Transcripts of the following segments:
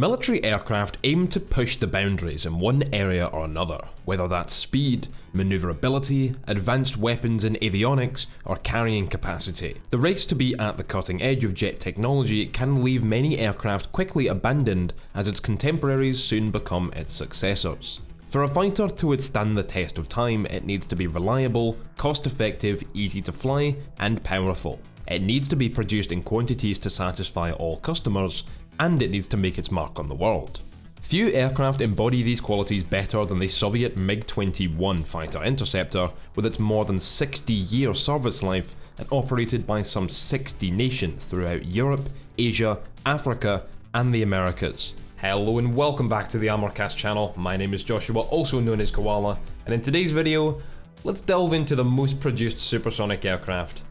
Military aircraft aim to push the boundaries in one area or another, whether that's speed, maneuverability, advanced weapons and avionics, or carrying capacity. The race to be at the cutting edge of jet technology can leave many aircraft quickly abandoned as its contemporaries soon become its successors. For a fighter to withstand the test of time, it needs to be reliable, cost-effective, easy to fly, and powerful. It needs to be produced in quantities to satisfy all customers, and it needs to make its mark on the world. Few aircraft embody these qualities better than the Soviet MiG-21 fighter interceptor, with its more than 60-year service life and operated by some 60 nations throughout Europe, Asia, Africa, and the Americas. Hello and welcome back to the Armorcast channel. My name is Joshua, also known as Koala, and in today's video, let's delve into the most produced supersonic aircraft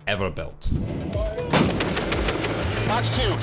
ever built. Mark 2.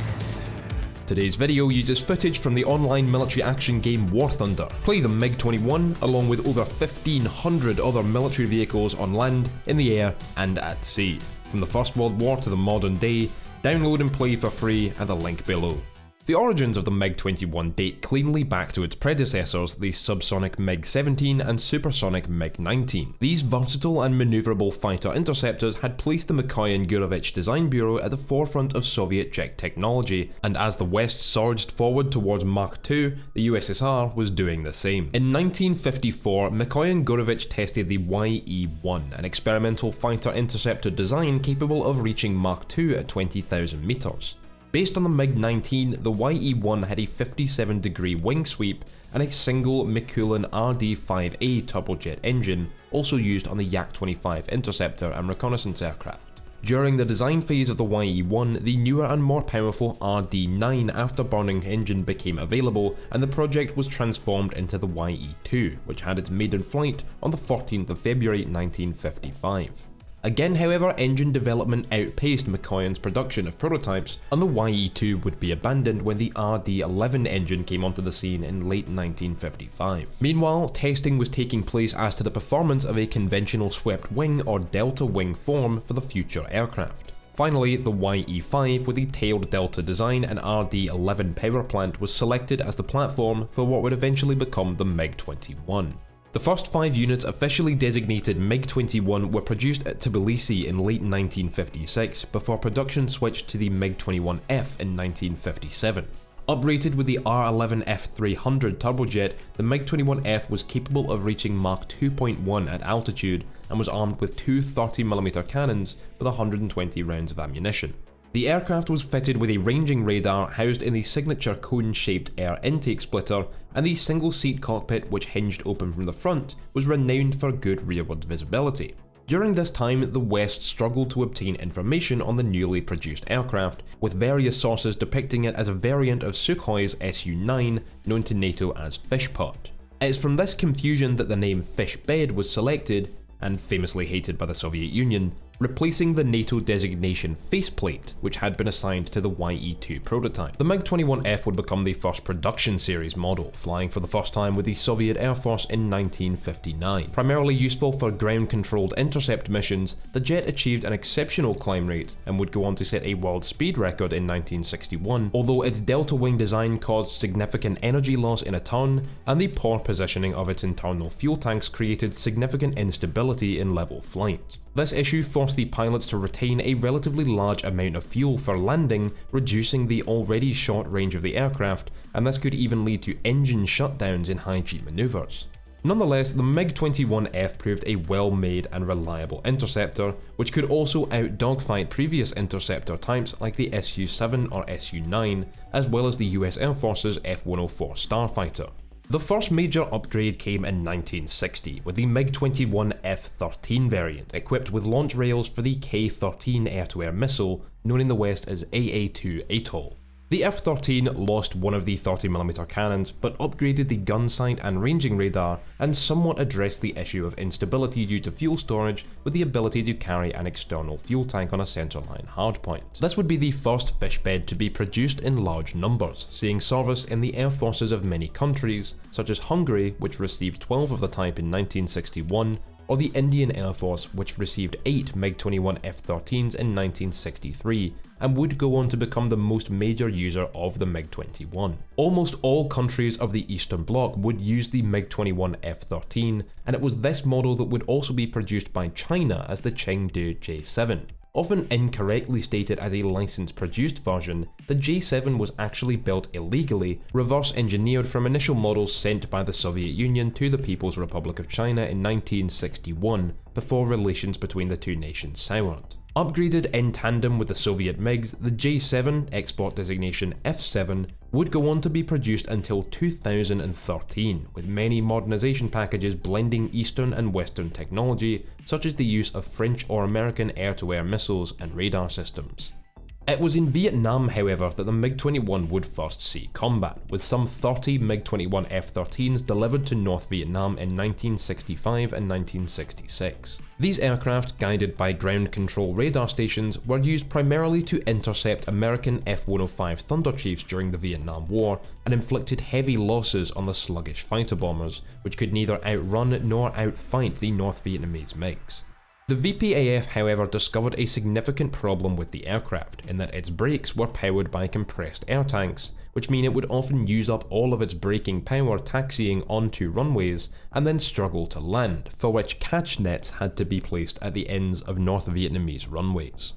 Today's video uses footage from the online military action game War Thunder. Play the MiG-21 along with over 1,500 other military vehicles on land, in the air, and at sea. From the First World War to the modern day, download and play for free at the link below. The origins of the MiG-21 date cleanly back to its predecessors, the subsonic Mig-17 and supersonic Mig-19. These versatile and maneuverable fighter interceptors had placed the mikoyan-gurevich design bureau at the forefront of Soviet jet technology, and as the West surged forward towards Mach II, the USSR was doing the same. In 1954, mikoyan-gurevich tested the YE-1, an experimental fighter interceptor design capable of reaching Mach II at 20,000 meters. Based on the MiG-19, the YE-1 had a 57-degree wing sweep and a single Mikulan RD-5A turbojet engine, also used on the Yak-25 interceptor and reconnaissance aircraft. During the design phase of the YE-1, the newer and more powerful RD-9 afterburning engine became available, and the project was transformed into the YE-2, which had its maiden flight on the 14th of February 1955. Again, however, engine development outpaced Mikoyan's production of prototypes, and the YE-2 would be abandoned when the RD-11 engine came onto the scene in late 1955. Meanwhile, testing was taking place as to the performance of a conventional swept wing or delta wing form for the future aircraft. Finally, the YE-5 with the tailed delta design and RD-11 power plant was selected as the platform for what would eventually become the MiG-21. The first 5 units officially designated MiG-21 were produced at Tbilisi in late 1956 before production switched to the Mig-21F in 1957. Uprated with the R11F-300 turbojet, the MiG-21F was capable of reaching Mach 2.1 at altitude and was armed with two 30mm cannons with 120 rounds of ammunition. The aircraft was fitted with a ranging radar housed in the signature cone-shaped air intake splitter, and the single-seat cockpit, which hinged open from the front, was renowned for good rearward visibility. During this time, the West struggled to obtain information on the newly produced aircraft, with various sources depicting it as a variant of Sukhoi's Su-9, known to NATO as fishpod. It is from this confusion that the name fishbed was selected, and famously hated by the Soviet Union, replacing the NATO designation faceplate, which had been assigned to the YE-2 prototype. The MiG-21F would become the first production series model, flying for the first time with the Soviet Air Force in 1959. Primarily useful for ground-controlled intercept missions, the jet achieved an exceptional climb rate and would go on to set a world speed record in 1961, although its delta wing design caused significant energy loss in a turn, and the poor positioning of its internal fuel tanks created significant instability in level flight. This issue forced the pilots to retain a relatively large amount of fuel for landing, reducing the already short range of the aircraft, and this could even lead to engine shutdowns in high-G maneuvers. Nonetheless, the MiG-21F proved a well-made and reliable interceptor, which could also out-dogfight previous interceptor types like the Su-7 or Su-9, as well as the US Air Force's F-104 Starfighter. The first major upgrade came in 1960 with the Mig-21F-13 variant, equipped with launch rails for the K-13 air-to-air missile, known in the West as AA-2 ATOL. The F-13 lost one of the 30mm cannons, but upgraded the gun sight and ranging radar, and somewhat addressed the issue of instability due to fuel storage with the ability to carry an external fuel tank on a centerline hardpoint. This would be the first fishbed to be produced in large numbers, seeing service in the air forces of many countries, such as Hungary, which received 12 of the type in 1961, or the Indian Air Force, which received 8 Mig-21F-13s in 1963 and would go on to become the most major user of the MiG-21. Almost all countries of the Eastern Bloc would use the Mig-21F-13, and it was this model that would also be produced by China as the Chengdu J7. Often incorrectly stated as a license-produced version, the J7 was actually built illegally, reverse-engineered from initial models sent by the Soviet Union to the People's Republic of China in 1961, before relations between the two nations soured. Upgraded in tandem with the Soviet MiGs, the J7, export designation F7, would go on to be produced until 2013, with many modernization packages blending Eastern and Western technology, such as the use of French or American air-to-air missiles and radar systems. It was in Vietnam, however, that the MiG-21 would first see combat, with some 30 MiG-21F-13s delivered to North Vietnam in 1965 and 1966. These aircraft, guided by ground control radar stations, were used primarily to intercept American F-105 Thunder Chiefs during the Vietnam War, and inflicted heavy losses on the sluggish fighter bombers, which could neither outrun nor outfight the North Vietnamese MiGs. The VPAF, however, discovered a significant problem with the aircraft in that its brakes were powered by compressed air tanks, which mean it would often use up all of its braking power taxiing onto runways and then struggle to land, for which catch nets had to be placed at the ends of North Vietnamese runways.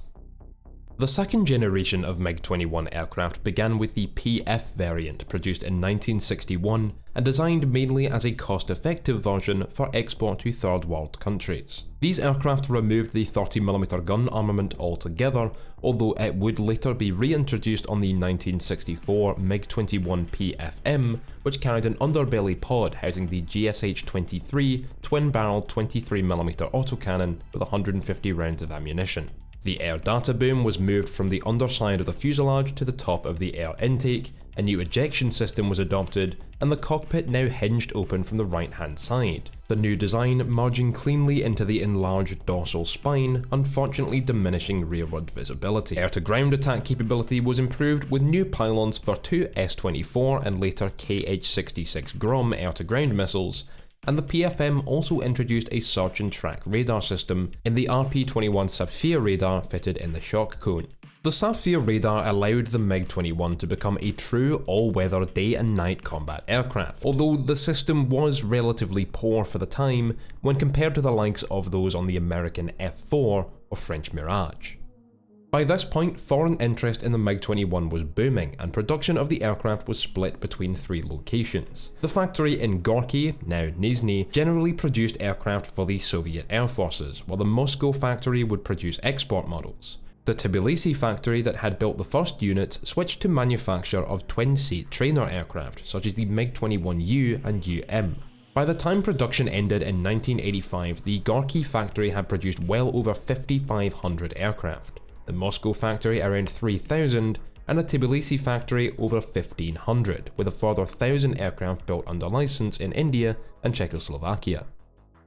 The second generation of MiG-21 aircraft began with the PF variant, produced in 1961 and designed mainly as a cost-effective version for export to third world countries. These aircraft removed the 30mm gun armament altogether, although it would later be reintroduced on the 1964 MiG-21 PFM, which carried an underbelly pod housing the GSH-23 twin-barreled 23mm autocannon with 150 rounds of ammunition. The air data boom was moved from the underside of the fuselage to the top of the air intake, a new ejection system was adopted, and the cockpit now hinged open from the right-hand side, the new design merging cleanly into the enlarged dorsal spine, unfortunately diminishing rearward visibility. Air-to-ground attack capability was improved with new pylons for 2 S-24 and later KH-66 Grom air-to-ground missiles, and the PFM also introduced a search and track radar system in the RP-21 Sapphire radar fitted in the shock cone. The Sapphire radar allowed the MiG-21 to become a true all-weather day and night combat aircraft, although the system was relatively poor for the time when compared to the likes of those on the American F-4 or French Mirage. By this point, foreign interest in the MiG-21 was booming, and production of the aircraft was split between 3 locations. The factory in Gorky, now Nizhny, generally produced aircraft for the Soviet Air Forces, while the Moscow factory would produce export models. The Tbilisi factory that had built the first units switched to manufacture of twin-seat trainer aircraft, such as the MiG-21U and UM. By the time production ended in 1985, the Gorky factory had produced well over 5,500 aircraft. The Moscow factory around 3,000, and the Tbilisi factory over 1,500, with a further 1,000 aircraft built under license in India and Czechoslovakia.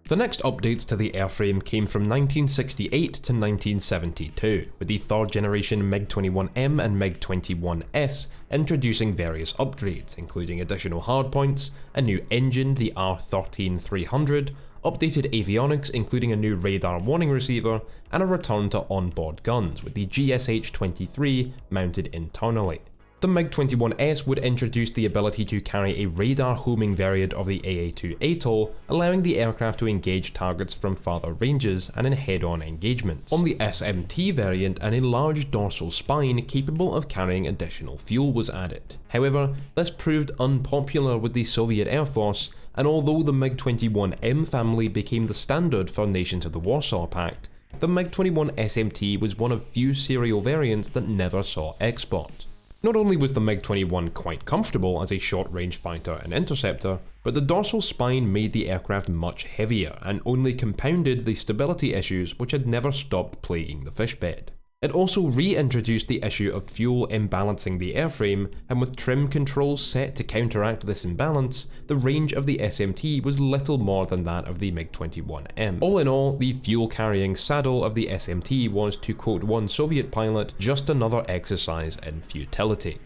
The next updates to the airframe came from 1968 to 1972, with the third generation MiG-21M and MiG-21S introducing various upgrades, including additional hardpoints, a new engine, the R13-300, updated avionics including a new radar warning receiver, and a return to onboard guns with the GSH-23 mounted internally. The MiG-21S would introduce the ability to carry a radar homing variant of the AA-2 ATOL, allowing the aircraft to engage targets from farther ranges and in head-on engagements. On the SMT variant, an enlarged dorsal spine capable of carrying additional fuel was added. However, this proved unpopular with the Soviet Air Force, and although the MiG-21M family became the standard for nations of the Warsaw Pact, the MiG-21 SMT was one of few serial variants that never saw export. Not only was the MiG-21 quite comfortable as a short-range fighter and interceptor, but the dorsal spine made the aircraft much heavier and only compounded the stability issues which had never stopped plaguing the fishbed. It also reintroduced the issue of fuel imbalancing the airframe, and with trim controls set to counteract this imbalance, the range of the SMT was little more than that of the MiG-21M. All in all, the fuel-carrying saddle of the SMT was, to quote one Soviet pilot, just another exercise in futility.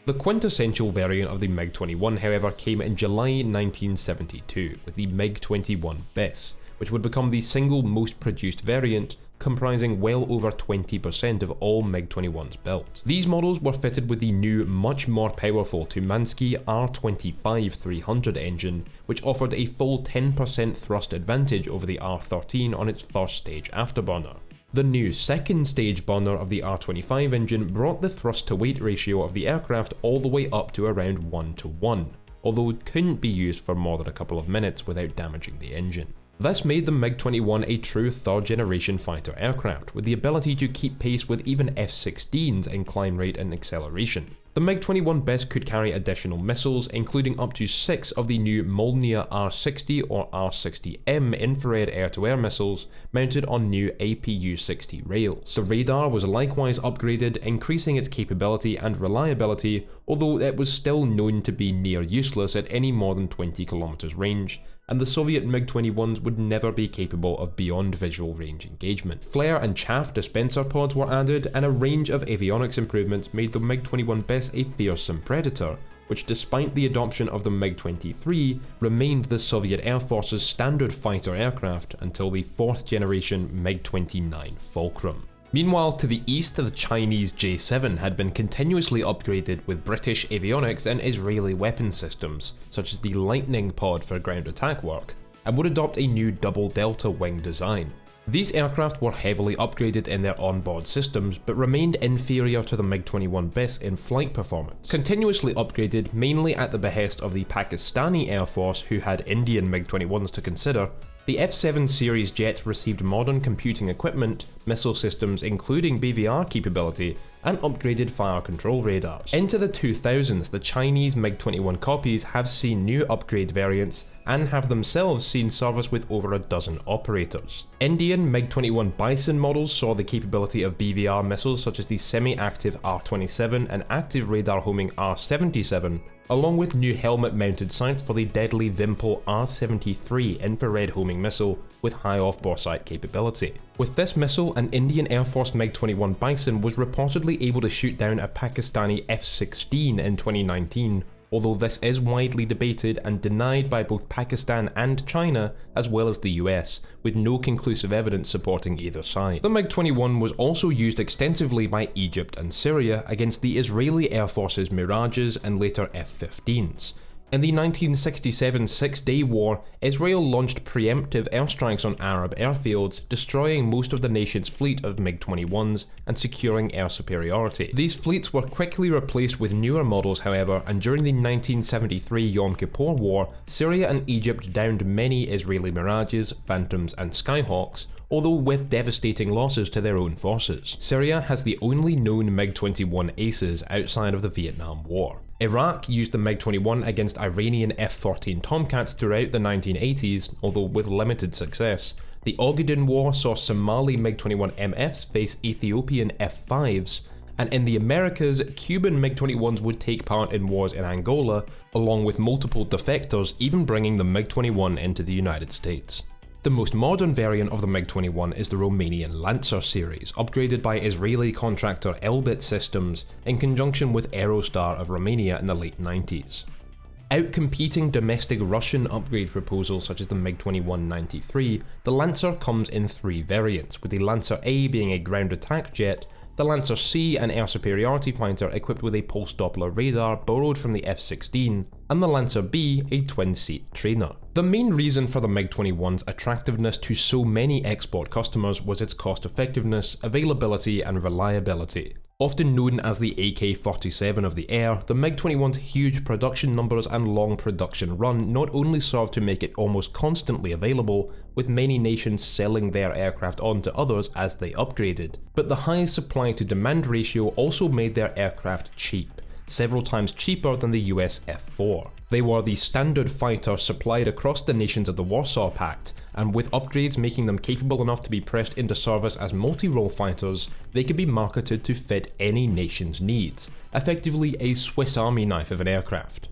The quintessential variant of the MiG-21, however, came in July 1972 with the MiG-21 BIS, which would become the single most produced variant, comprising well over 20% of all MiG-21s built. These models were fitted with the new, much more powerful Tumansky R25-300 engine, which offered a full 10% thrust advantage over the R13 on its first stage afterburner. The new second stage burner of the R25 engine brought the thrust to weight ratio of the aircraft all the way up to around 1:1, although it couldn't be used for more than a couple of minutes without damaging the engine. This made the MiG-21 a true third-generation fighter aircraft, with the ability to keep pace with even F-16s in climb rate and acceleration. The MiG-21 BIS could carry additional missiles, including up to 6 of the new Molniya R-60 or R-60M infrared air-to-air missiles mounted on new APU-60 rails. The radar was likewise upgraded, increasing its capability and reliability, although it was still known to be near useless at any more than 20 km range, and the Soviet MiG-21s would never be capable of beyond visual range engagement. Flare and chaff dispenser pods were added, and a range of avionics improvements made the MiG-21 BIS a fearsome predator, which despite the adoption of the MiG-23, remained the Soviet Air Force's standard fighter aircraft until the 4th generation MiG-29 Fulcrum. Meanwhile, to the east, the Chinese J7 had been continuously upgraded with British avionics and Israeli weapon systems, such as the Lightning pod for ground attack work, and would adopt a new double delta wing design. These aircraft were heavily upgraded in their onboard systems, but remained inferior to the MiG-21 BIS in flight performance. Continuously upgraded mainly at the behest of the Pakistani Air Force, who had Indian MiG-21s to consider, the F-7 series jets received modern computing equipment, missile systems including BVR capability, and upgraded fire control radars. Into the 2000s, the Chinese MiG-21 copies have seen new upgrade variants and have themselves seen service with over a dozen operators. Indian MiG-21 Bison models saw the capability of BVR missiles such as the semi-active R-27 and active radar homing R-77, along with new helmet-mounted sights for the deadly Vimpel R-73 infrared homing missile with high off-bore sight capability. With this missile, an Indian Air Force MiG-21 Bison was reportedly able to shoot down a Pakistani F-16 in 2019, although this is widely debated and denied by both Pakistan and China, as well as the US, with no conclusive evidence supporting either side. The MiG-21 was also used extensively by Egypt and Syria against the Israeli Air Force's Mirages and later F-15s. In the 1967 Six-Day War, Israel launched preemptive airstrikes on Arab airfields, destroying most of the nation's fleet of MiG-21s and securing air superiority. These fleets were quickly replaced with newer models, however, and during the 1973 Yom Kippur War, Syria and Egypt downed many Israeli Mirages, Phantoms and Skyhawks, although with devastating losses to their own forces. Syria has the only known MiG-21 aces outside of the Vietnam War. Iraq used the MiG-21 against Iranian F-14 Tomcats throughout the 1980s, although with limited success. The Ogaden War saw Somali MiG-21 MFs face Ethiopian F-5s, and in the Americas, Cuban MiG-21s would take part in wars in Angola, along with multiple defectors even bringing the MiG-21 into the United States. The most modern variant of the MiG-21 is the Romanian Lancer series, upgraded by Israeli contractor Elbit Systems in conjunction with Aerostar of Romania in the late 90s. Outcompeting domestic Russian upgrade proposals such as the MiG-21-93, the Lancer comes in 3 variants, with the Lancer A being a ground attack jet, the Lancer C an air superiority fighter equipped with a pulse Doppler radar borrowed from the F-16, and the Lancer B a twin-seat trainer. The main reason for the MiG-21's attractiveness to so many export customers was its cost effectiveness, availability and reliability. Often known as the AK-47 of the air, the MiG-21's huge production numbers and long production run not only served to make it almost constantly available, with many nations selling their aircraft on to others as they upgraded, but the high supply to demand ratio also made their aircraft cheap, several times cheaper than the US F-4. They were the standard fighter supplied across the nations of the Warsaw Pact, and with upgrades making them capable enough to be pressed into service as multi-role fighters, they could be marketed to fit any nation's needs, effectively a Swiss Army knife of an aircraft.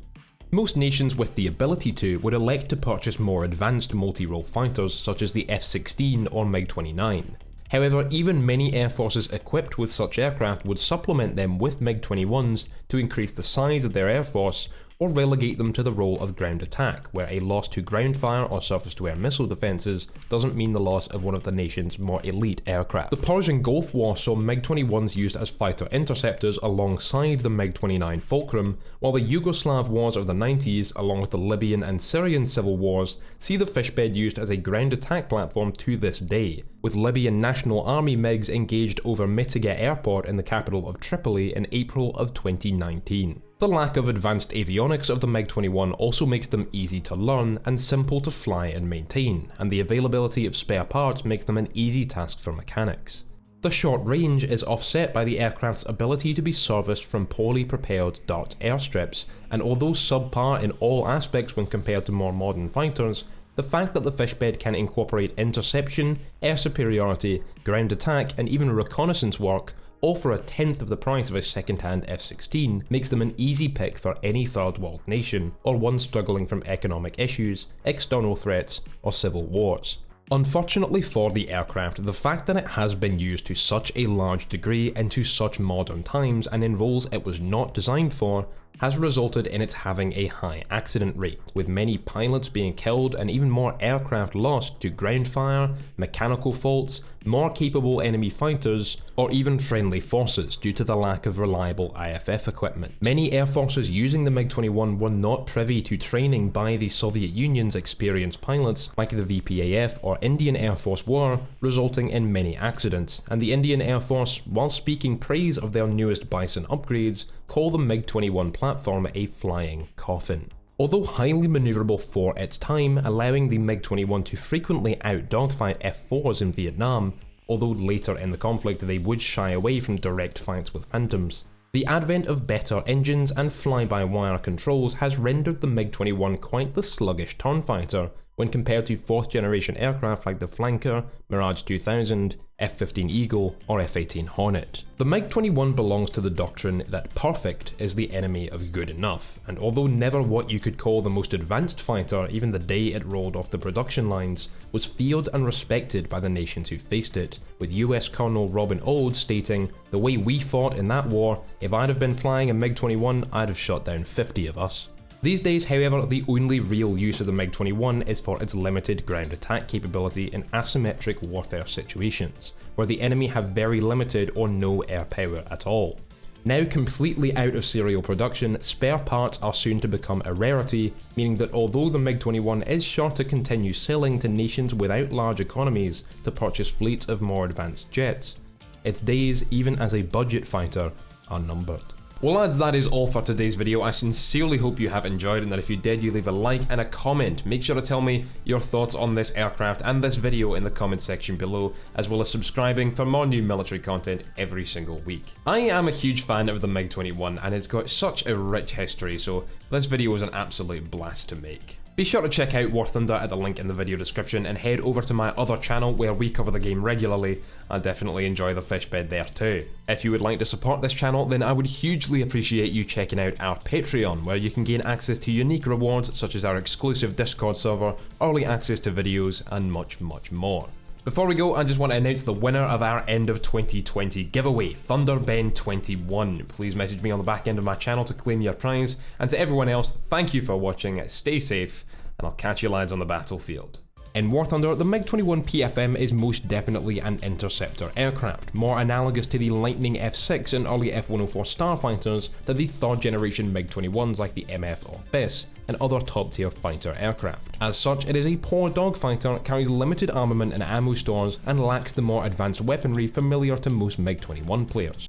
Most nations with the ability to would elect to purchase more advanced multi-role fighters such as the F-16 or MiG-29. However, even many air forces equipped with such aircraft would supplement them with MiG-21s to increase the size of their air force, or relegate them to the role of ground attack, where a loss to ground fire or surface-to-air missile defences doesn't mean the loss of one of the nation's more elite aircraft. The Persian Gulf War saw MiG-21s used as fighter interceptors alongside the MiG-29 Fulcrum, while the Yugoslav wars of the 90s, along with the Libyan and Syrian civil wars, see the fishbed used as a ground attack platform to this day, with Libyan National Army MiGs engaged over Mitiga Airport in the capital of Tripoli in April of 2019. The lack of advanced avionics of the MiG-21 also makes them easy to learn and simple to fly and maintain, and the availability of spare parts makes them an easy task for mechanics. The short range is offset by the aircraft's ability to be serviced from poorly prepared dirt airstrips, and although subpar in all aspects when compared to more modern fighters, the fact that the fishbed can incorporate interception, air superiority, ground attack, and even reconnaissance work, all for a tenth of the price of a second-hand F-16, makes them an easy pick for any third world nation, or one struggling from economic issues, external threats, or civil wars. Unfortunately for the aircraft, the fact that it has been used to such a large degree into such modern times and in roles it was not designed for, has resulted in its having a high accident rate, with many pilots being killed and even more aircraft lost to ground fire, mechanical faults, more capable enemy fighters, or even friendly forces due to the lack of reliable IFF equipment. Many air forces using the MiG-21 were not privy to training by the Soviet Union's experienced pilots like the VPAF or Indian Air Force were, resulting in many accidents, and the Indian Air Force, while speaking praise of their newest Bison upgrades, call the MiG-21 platform a flying coffin. Although highly manoeuvrable for its time, allowing the MiG-21 to frequently out-dogfight F-4s in Vietnam, although later in the conflict they would shy away from direct fights with Phantoms. The advent of better engines and fly-by-wire controls has rendered the MiG-21 quite the sluggish turn fighter when compared to 4th generation aircraft like the Flanker, Mirage 2000, F-15 Eagle, or F-18 Hornet. The MiG-21 belongs to the doctrine that perfect is the enemy of good enough, and although never what you could call the most advanced fighter even the day it rolled off the production lines, was feared and respected by the nations who faced it, with US Colonel Robin Olds stating, "The way we fought in that war, if I'd have been flying a MiG-21, I'd have shot down 50 of us." These days, however, the only real use of the MiG-21 is for its limited ground attack capability in asymmetric warfare situations, where the enemy have very limited or no air power at all. Now completely out of serial production, spare parts are soon to become a rarity, meaning that although the MiG-21 is sure to continue selling to nations without large economies to purchase fleets of more advanced jets, its days, even as a budget fighter, are numbered. Well lads, that is all for today's video. I sincerely hope you have enjoyed, and that if you did, you leave a like and a comment. Make sure to tell me your thoughts on this aircraft and this video in the comment section below, as well as subscribing for more new military content every single week. I am a huge fan of the MiG-21 and it's got such a rich history, so this video was an absolute blast to make. Be sure to check out War Thunder at the link in the video description, and head over to my other channel where we cover the game regularly. I definitely enjoy the fishbed there too. If you would like to support this channel, then I would hugely appreciate you checking out our Patreon, where you can gain access to unique rewards such as our exclusive Discord server, early access to videos, and much more. Before we go, I just want to announce the winner of our end of 2020 giveaway, ThunderBen21. Please message me on the back end of my channel to claim your prize, and to everyone else, thank you for watching, stay safe, and I'll catch you lads on the battlefield. In War Thunder, the MiG-21 PFM is most definitely an interceptor aircraft, more analogous to the Lightning F6 and early F-104 starfighters than the 3rd generation MiG-21s like the MF or BIS and other top-tier fighter aircraft. As such, it is a poor dogfighter, carries limited armament and ammo stores, and lacks the more advanced weaponry familiar to most MiG-21 players.